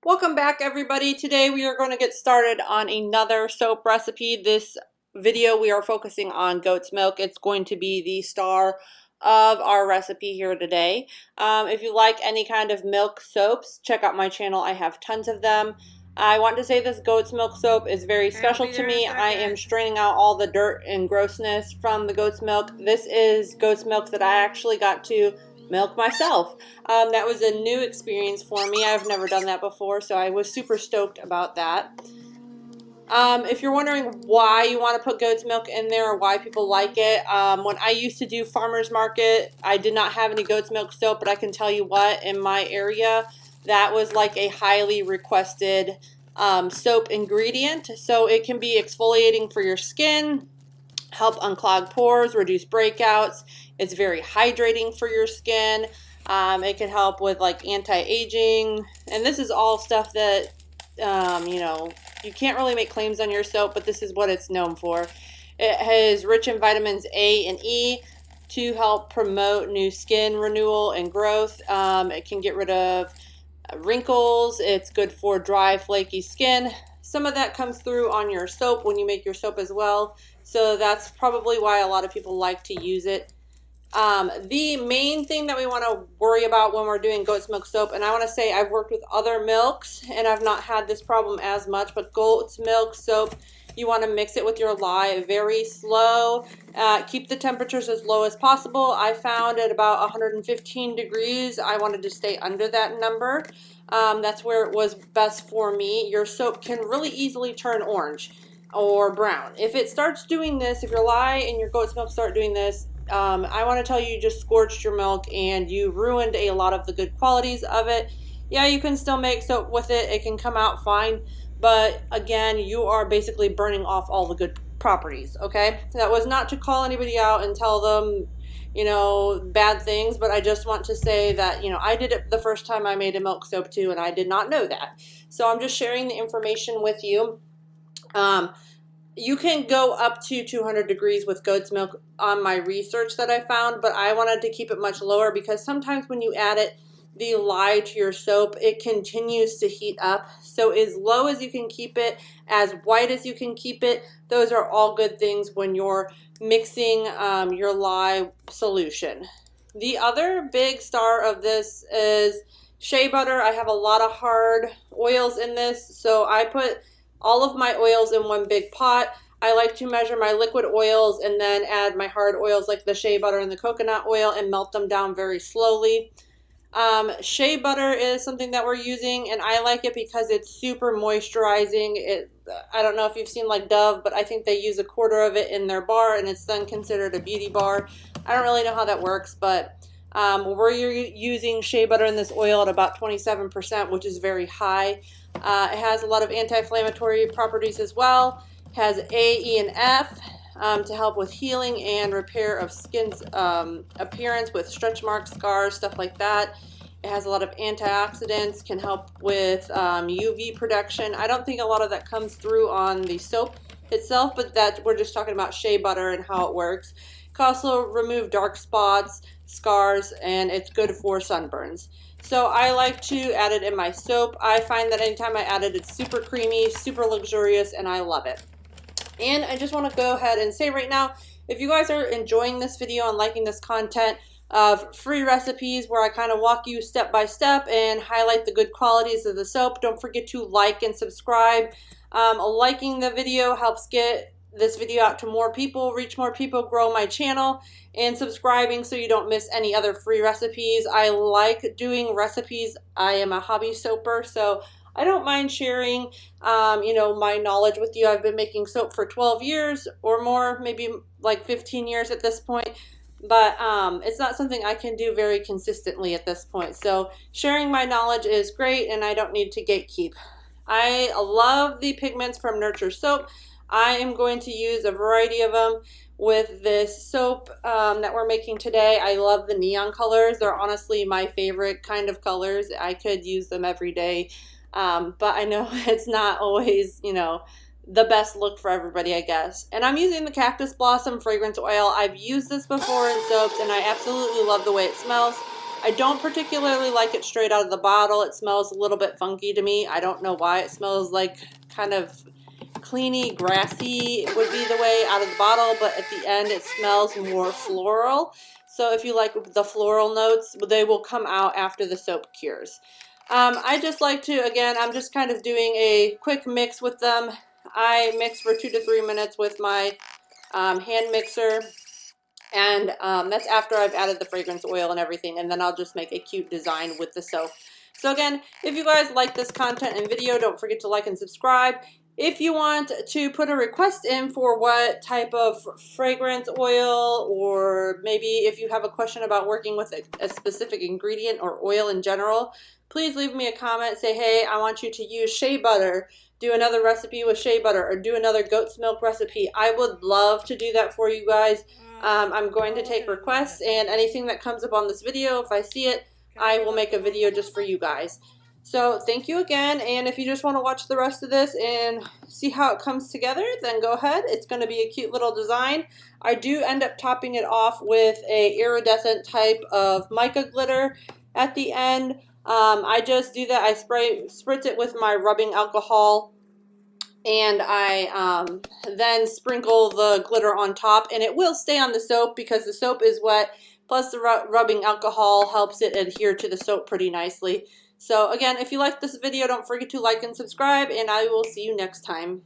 Welcome back, everybody. Today we are going to get started on another soap recipe. This video we are focusing on goat's milk. It's going to be the star of our recipe here today. If you like any kind of milk soaps, check out my channel. I have tons of them. I want to say this goat's milk soap is very special to me. I am straining out all the dirt and grossness from the goat's milk. This is goat's milk that I actually got to milk myself. That was a new experience for me. I've never done that before, so I was super stoked about that. If you're wondering why you want to put goat's milk in there or why people like it, when I used to do farmer's market, I did not have any goat's milk soap, but I can tell you what, in my area, that was like a highly requested soap ingredient. So it can be exfoliating for your skin, help unclog pores, reduce breakouts. It's very hydrating for your skin. It can help with like anti-aging, and this is all stuff that you can't really make claims on your soap, but this is what it's known for. It is rich in vitamins A and E to help promote new skin renewal and growth. It can get rid of wrinkles. It's good for dry, flaky skin. Some of that comes through on your soap when you make your soap as well. So that's probably why a lot of people like to use it. The main thing that we want to worry about when we're doing goat's milk soap, and I want to say I've worked with other milks and I've not had this problem as much, but goat's milk soap, you want to mix it with your lye very slow. Keep the temperatures as low as possible. I found at about 115 degrees, I wanted to stay under that number. That's where it was best for me. Your soap can really easily turn orange or brown. If it starts doing this, if your lye and your goat's milk start doing this, I want to tell you just scorched your milk and you ruined a lot of the good qualities of it. Yeah, you can still make soap with it. It can come out fine. But again, you are basically burning off all the good properties, okay? That was not to call anybody out and tell them, bad things, but I just want to say that, I did it the first time I made a milk soap too, and I did not know that. So I'm just sharing the information with you. You can go up to 200 degrees with goat's milk on my research that I found, but I wanted to keep it much lower because sometimes when you add the lye to your soap, it continues to heat up. So as low as you can keep it, as white as you can keep it, those are all good things when you're mixing your lye solution. The other big star of this is shea butter. I have a lot of hard oils in this, so I put all of my oils in one big pot. I like to measure my liquid oils and then add my hard oils like the shea butter and the coconut oil and melt them down very slowly. Shea butter is something that we're using, and I like it because it's super moisturizing. I don't know if you've seen like Dove, but I think they use a quarter of it in their bar and it's then considered a beauty bar. I don't really know how that works, but we're using shea butter in this oil at about 27%, which is very high. It has a lot of anti-inflammatory properties as well. It has A, E, and F to help with healing and repair of skin's appearance with stretch marks, scars, stuff like that. It has a lot of antioxidants, can help with UV protection. I don't think a lot of that comes through on the soap itself, but that we're just talking about shea butter and how it works. It can also remove dark spots, scars, and it's good for sunburns. So I like to add it in my soap. I find that anytime I add it, it's super creamy, super luxurious, and I love it. And I just want to go ahead and say right now, if you guys are enjoying this video and liking this content of free recipes where I kind of walk you step by step and highlight the good qualities of the soap, don't forget to like and subscribe. Liking the video helps get this video out to more people, reach more people, grow my channel, and subscribing so you don't miss any other free recipes. I like doing recipes. I am a hobby soaper, so I don't mind sharing, my knowledge with you. I've been making soap for 12 years or more, maybe like 15 years at this point, but it's not something I can do very consistently at this point. So sharing my knowledge is great, and I don't need to gatekeep. I love the pigments from Nurture Soap. I am going to use a variety of them with this soap that we're making today. I love the neon colors. They're honestly my favorite kind of colors. I could use them every day, but I know it's not always, the best look for everybody, I guess. And I'm using the Cactus Blossom Fragrance Oil. I've used this before in soaps, and I absolutely love the way it smells. I don't particularly like it straight out of the bottle. It smells a little bit funky to me. I don't know why. It smells like kind of cleany, grassy would be the way out of the bottle, but at the end it smells more floral. So if you like the floral notes, they will come out after the soap cures. I just like to, again, I'm just kind of doing a quick mix with them. I mix for 2 to 3 minutes with my hand mixer. And that's after I've added the fragrance oil and everything, and then I'll just make a cute design with the soap. So again, if you guys like this content and video, don't forget to like and subscribe. If you want to put a request in for what type of fragrance oil, or maybe if you have a question about working with a specific ingredient or oil in general, please leave me a comment. Say, hey, I want you to use shea butter, do another recipe with shea butter, or do another goat's milk recipe. I would love to do that for you guys. I'm going to take requests, and anything that comes up on this video, if I see it, I will make a video just for you guys. So thank you again, and if you just want to watch the rest of this and see how it comes together, then go ahead. It's going to be a cute little design. I do end up topping it off with a iridescent type of mica glitter at the end. I just do that. I spritz it with my rubbing alcohol, and I then sprinkle the glitter on top, and it will stay on the soap because the soap is wet, plus the rubbing alcohol helps it adhere to the soap pretty nicely. So again, if you like this video, don't forget to like and subscribe, and I will see you next time.